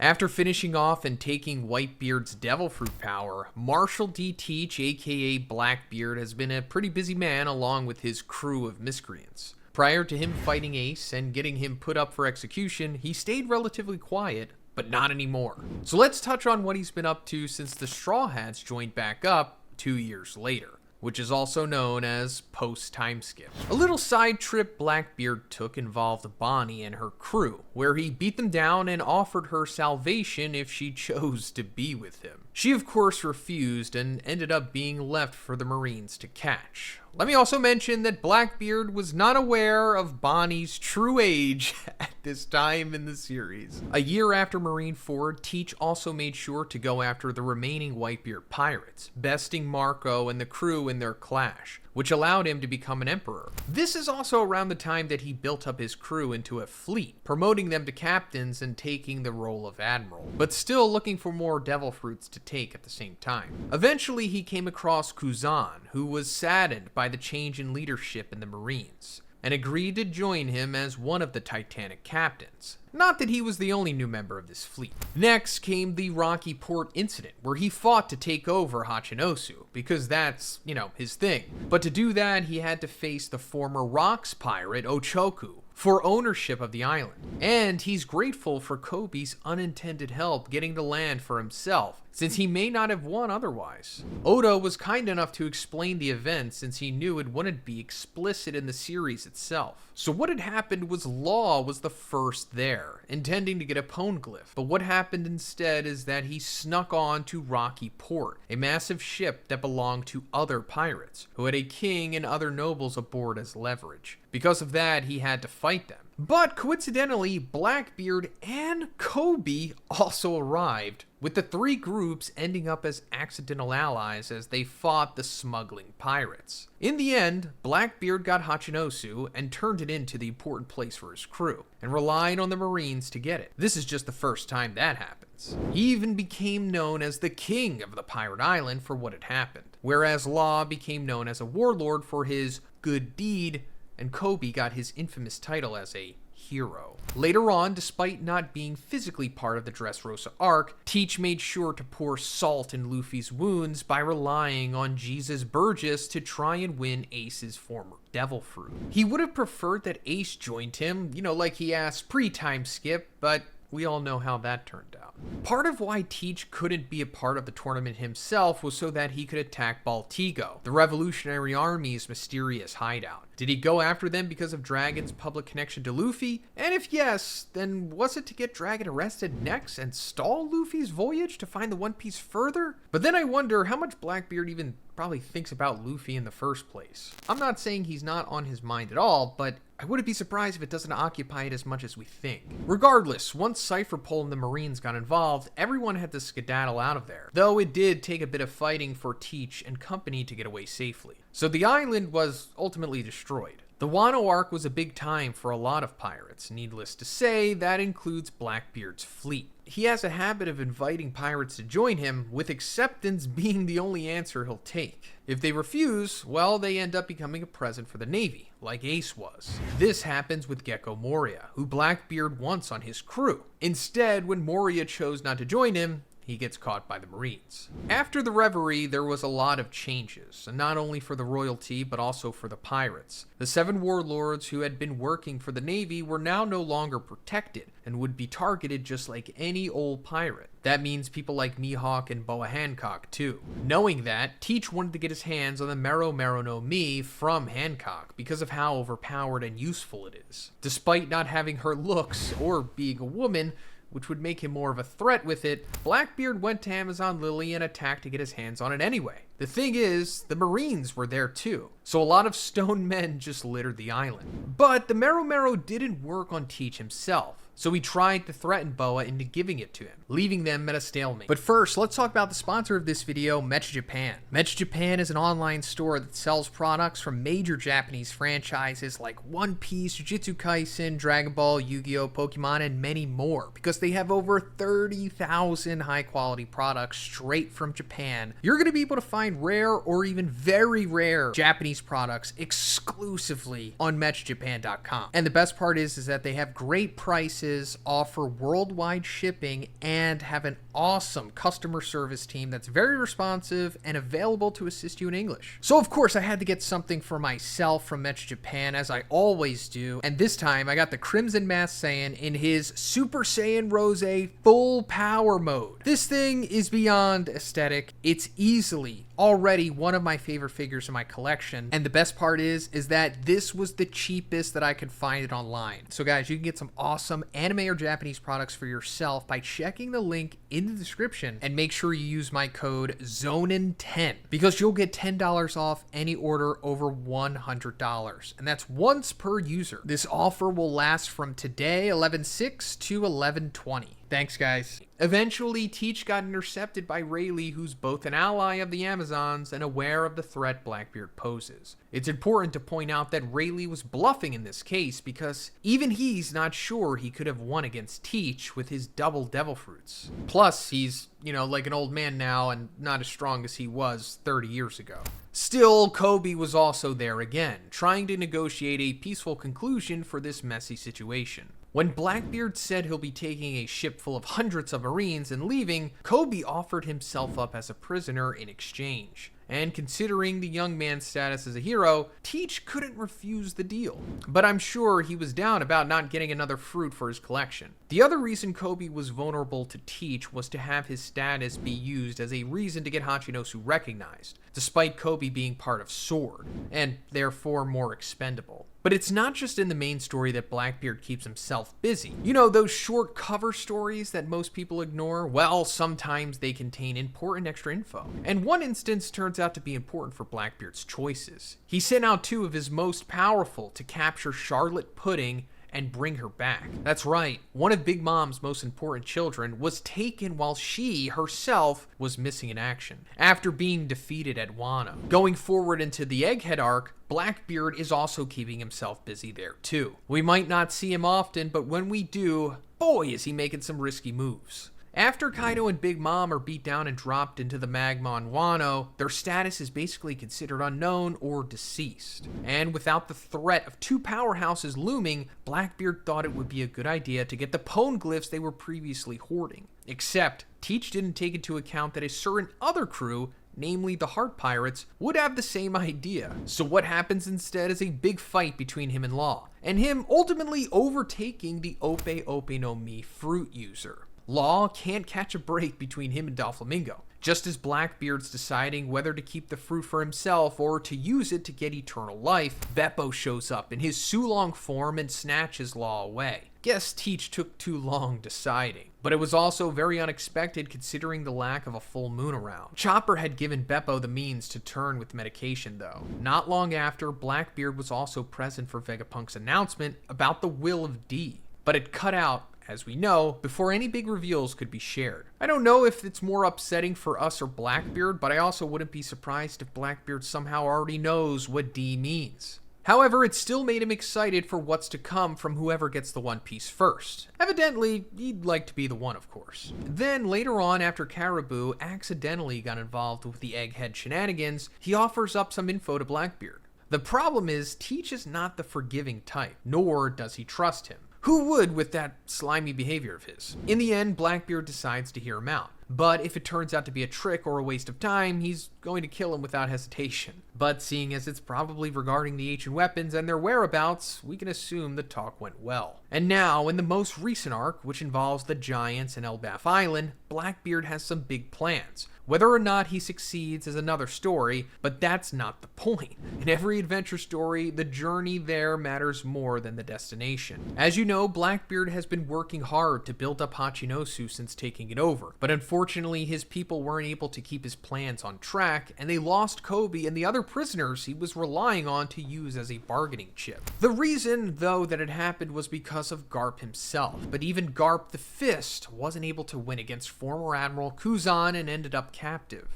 After finishing off and taking Whitebeard's Devil Fruit power, Marshal D. Teach, aka Blackbeard, has been a pretty busy man along with his crew of miscreants. Prior to him fighting Ace and getting him put up for execution, he stayed relatively quiet, but not anymore. So let's touch on what he's been up to since the Straw Hats joined back up 2 years later, which is also known as post-Timeskip. A little side trip Blackbeard took involved Bonnie and her crew, where he beat them down and offered her salvation if she chose to be with him. She of course refused and ended up being left for the Marines to catch. Let me also mention that Blackbeard was not aware of Bonnie's true age at this time in the series. A year after Marineford, Teach also made sure to go after the remaining Whitebeard pirates, besting Marco and the crew in their clash, which allowed him to become an emperor. This is also around the time that he built up his crew into a fleet, promoting them to captains and taking the role of admiral, but still looking for more devil fruits to take at the same time. Eventually he came across Kuzan, who was saddened by the change in leadership in the Marines, and agreed to join him as one of the Titanic captains. Not that he was the only new member of this fleet. Next came the Rocky Port incident, where he fought to take over Hachinosu, because that's, his thing. But to do that, he had to face the former Rocks pirate Ochoku for ownership of the island. And he's grateful for Koby's unintended help getting the land for himself, since he may not have won otherwise. Oda was kind enough to explain the event since he knew it wouldn't be explicit in the series itself. So what had happened was Law was the first there, intending to get a poneglyph, but what happened instead is that he snuck on to Rocky Port, a massive ship that belonged to other pirates, who had a king and other nobles aboard as leverage. Because of that, he had to fight them. But coincidentally, Blackbeard and Koby also arrived, with the three groups ending up as accidental allies as they fought the smuggling pirates. In the end, Blackbeard got Hachinosu and turned it into the important place for his crew, and relied on the Marines to get it. This is just the first time that happens. He even became known as the king of the pirate island for what had happened, whereas Law became known as a warlord for his good deed, and Koby got his infamous title as a hero. Later on, despite not being physically part of the Dressrosa arc, Teach made sure to pour salt in Luffy's wounds by relying on Jesus Burgess to try and win Ace's former devil fruit. He would have preferred that Ace joined him, like he asked pre-Timeskip, but we all know how that turned out. Part of why Teach couldn't be a part of the tournament himself was so that he could attack Baltigo, the Revolutionary Army's mysterious hideout. Did he go after them because of Dragon's public connection to Luffy? And if yes, then was it to get Dragon arrested next and stall Luffy's voyage to find the One Piece further? But then I wonder how much Blackbeard even probably thinks about Luffy in the first place. I'm not saying he's not on his mind at all, but I wouldn't be surprised if it doesn't occupy it as much as we think. Regardless, once Cypher Pole and the Marines got involved, everyone had to skedaddle out of there, though it did take a bit of fighting for Teach and company to get away safely. So the island was ultimately destroyed. The Wano arc was a big time for a lot of pirates. Needless to say, that includes Blackbeard's fleet. He has a habit of inviting pirates to join him, with acceptance being the only answer he'll take. If they refuse, well, they end up becoming a present for the Navy, like Ace was. This happens with Gecko Moria, who Blackbeard wants on his crew. Instead, when Moria chose not to join him, he gets caught by the Marines. After the Reverie, there was a lot of changes, and not only for the royalty, but also for the pirates. The 7 warlords who had been working for the Navy were now no longer protected, and would be targeted just like any old pirate. That means people like Mihawk and Boa Hancock too. Knowing that, Teach wanted to get his hands on the Mero Mero no Mi from Hancock because of how overpowered and useful it is. Despite not having her looks or being a woman, which would make him more of a threat with it, Blackbeard went to Amazon Lily and attacked to get his hands on it anyway. The thing is, the Marines were there too, so a lot of stone men just littered the island. But the Mero Mero didn't work on Teach himself, so he tried to threaten Boa into giving it to him, leaving them at a stalemate. But first, let's talk about the sponsor of this video, Mecha Japan. Mecha Japan is an online store that sells products from major Japanese franchises like One Piece, Jujutsu Kaisen, Dragon Ball, Yu-Gi-Oh!, Pokemon, and many more, because they have over 30,000 high-quality products straight from Japan. You're going to be able to find rare or even very rare Japanese products exclusively on MechaJapan.com. And the best part is that they have great prices prices, offer worldwide shipping, and have an awesome customer service team that's very responsive and available to assist you in English. So of course I had to get something for myself from Metro Japan, as I always do, and this time I got the Crimson Masked Saiyan in his Super Saiyan Rose full power mode. This thing is beyond aesthetic. It's easily already one of my favorite figures in my collection, and the best part is that this was the cheapest that I could find it online. So guys, you can get some awesome anime or Japanese products for yourself by checking the link in the description, and make sure you use my code Zhoniin10 because you'll get $10 off any order over $100, and that's once per user. This offer will last from today 11/6 to 11/20. Thanks, guys. Eventually, Teach got intercepted by Rayleigh, who's both an ally of the Amazons and aware of the threat Blackbeard poses. It's important to point out that Rayleigh was bluffing in this case because even he's not sure he could have won against Teach with his double devil fruits. Plus, he's, like an old man now and not as strong as he was 30 years ago. Still, Koby was also there again, trying to negotiate a peaceful conclusion for this messy situation. When Blackbeard said he'll be taking a ship full of hundreds of Marines and leaving, Koby offered himself up as a prisoner in exchange. And considering the young man's status as a hero, Teach couldn't refuse the deal. But I'm sure he was down about not getting another fruit for his collection. The other reason Koby was vulnerable to Teach was to have his status be used as a reason to get Hachinosu recognized, despite Koby being part of Sword, and therefore more expendable. But it's not just in the main story that Blackbeard keeps himself busy. Those short cover stories that most people ignore? Well, sometimes they contain important extra info. And one instance turns out to be important for Blackbeard's choices. He sent out 2 of his most powerful to capture Charlotte Pudding and bring her back. That's right, one of Big Mom's most important children was taken while she herself was missing in action, after being defeated at Wano. Going forward into the Egghead arc, Blackbeard is also keeping himself busy there too. We might not see him often, but when we do, boy is he making some risky moves. After Kaido and Big Mom are beat down and dropped into the magma on Wano, their status is basically considered unknown or deceased. And without the threat of 2 powerhouses looming, Blackbeard thought it would be a good idea to get the poneglyphs they were previously hoarding. Except, Teach didn't take into account that a certain other crew, namely the Heart Pirates, would have the same idea. So what happens instead is a big fight between him and Law, and him ultimately overtaking the Ope Ope no Mi fruit user. Law can't catch a break between him and Doflamingo, just as Blackbeard's deciding whether to keep the fruit for himself or to use it to get eternal life. Beppo shows up in his Sulong form and snatches Law away. Guess Teach took too long deciding, but it was also very unexpected considering the lack of a full moon around. Chopper had given Beppo the means to turn with medication though. Not long after, Blackbeard was also present for Vegapunk's announcement about the will of D, but it cut out, as we know, before any big reveals could be shared. I don't know if it's more upsetting for us or Blackbeard, but I also wouldn't be surprised if Blackbeard somehow already knows what D means. However, it still made him excited for what's to come from whoever gets the One Piece first. Evidently, he'd like to be the one, of course. Then, later on, after Caribou accidentally got involved with the Egghead shenanigans, he offers up some info to Blackbeard. The problem is, Teach is not the forgiving type, nor does he trust him. Who would with that slimy behavior of his? In the end, Blackbeard decides to hear him out. But if it turns out to be a trick or a waste of time, he's going to kill him without hesitation. But seeing as it's probably regarding the ancient weapons and their whereabouts, we can assume the talk went well. And now, in the most recent arc, which involves the Giants and Elbaf Island, Blackbeard has some big plans. Whether or not he succeeds is another story, but that's not the point. In every adventure story, the journey there matters more than the destination. As you know, Blackbeard has been working hard to build up Hachinosu since taking it over, but unfortunately his people weren't able to keep his plans on track, and they lost Koby and the other prisoners he was relying on to use as a bargaining chip. The reason, though, that it happened was because of Garp himself, but even Garp the Fist wasn't able to win against former Admiral Kuzan and ended up captive.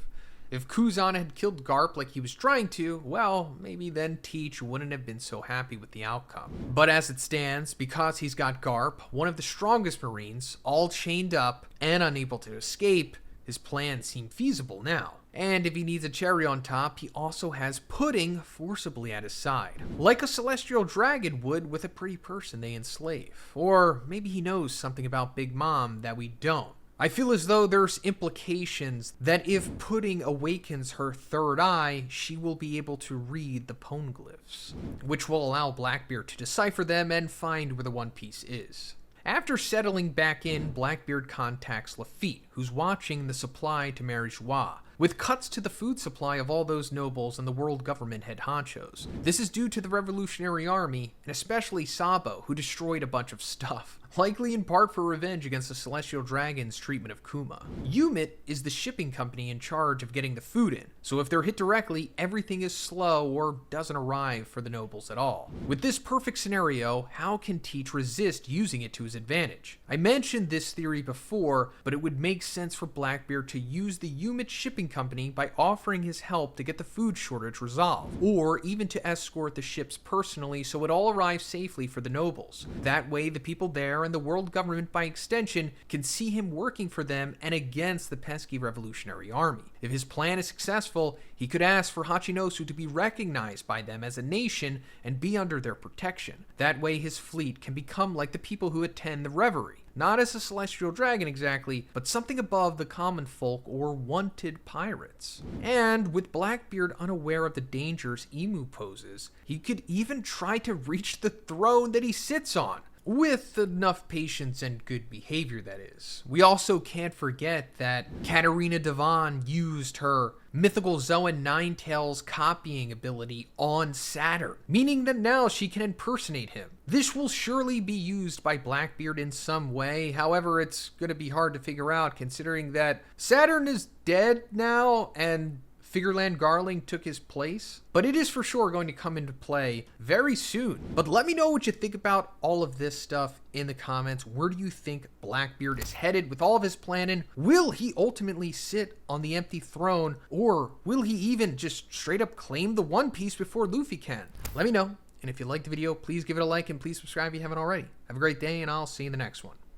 If Kuzan had killed Garp like he was trying to, well, maybe then Teach wouldn't have been so happy with the outcome. But as it stands, because he's got Garp, one of the strongest Marines, all chained up and unable to escape, his plans seem feasible now. And if he needs a cherry on top, he also has pudding forcibly at his side. Like a celestial dragon would with a pretty person they enslave. Or maybe he knows something about Big Mom that we don't. I feel as though there's implications that if Pudding awakens her third eye, she will be able to read the poneglyphs, which will allow Blackbeard to decipher them and find where the One Piece is. After settling back in, Blackbeard contacts Lafitte, who's watching the supply to Mary Joie, with cuts to the food supply of all those nobles and the world government head honchos. This is due to the Revolutionary Army, and especially Sabo, who destroyed a bunch of stuff, likely in part for revenge against the Celestial Dragon's treatment of Kuma. Umit is the shipping company in charge of getting the food in, so if they're hit directly, everything is slow or doesn't arrive for the nobles at all. With this perfect scenario, how can Teach resist using it to his advantage? I mentioned this theory before, but it would make sense for Blackbeard to use the Umit shipping company by offering his help to get the food shortage resolved, or even to escort the ships personally so it all arrives safely for the nobles. That way, the people there and the world government by extension can see him working for them and against the pesky Revolutionary Army. If his plan is successful, he could ask for Hachinosu to be recognized by them as a nation and be under their protection. That way his fleet can become like the people who attend the reverie. Not as a celestial dragon exactly, but something above the common folk or wanted pirates. And with Blackbeard unaware of the dangers Emu poses, he could even try to reach the throne that he sits on. With enough patience and good behavior, that is. We also can't forget that Katarina Devon used her mythical Zoan Ninetails copying ability on Saturn, meaning that now she can impersonate him. This will surely be used by Blackbeard in some way, however it's going to be hard to figure out considering that Saturn is dead now and Figureland Garling took his place, but it is for sure going to come into play very soon. But let me know what you think about all of this stuff in the comments. Where do you think Blackbeard is headed with all of his planning? Will he ultimately sit on the empty throne, or will he even just straight up claim the One Piece before Luffy can? Let me know, and if you liked the video, please give it a like and please subscribe if you haven't already. Have a great day, and I'll see you in the next one.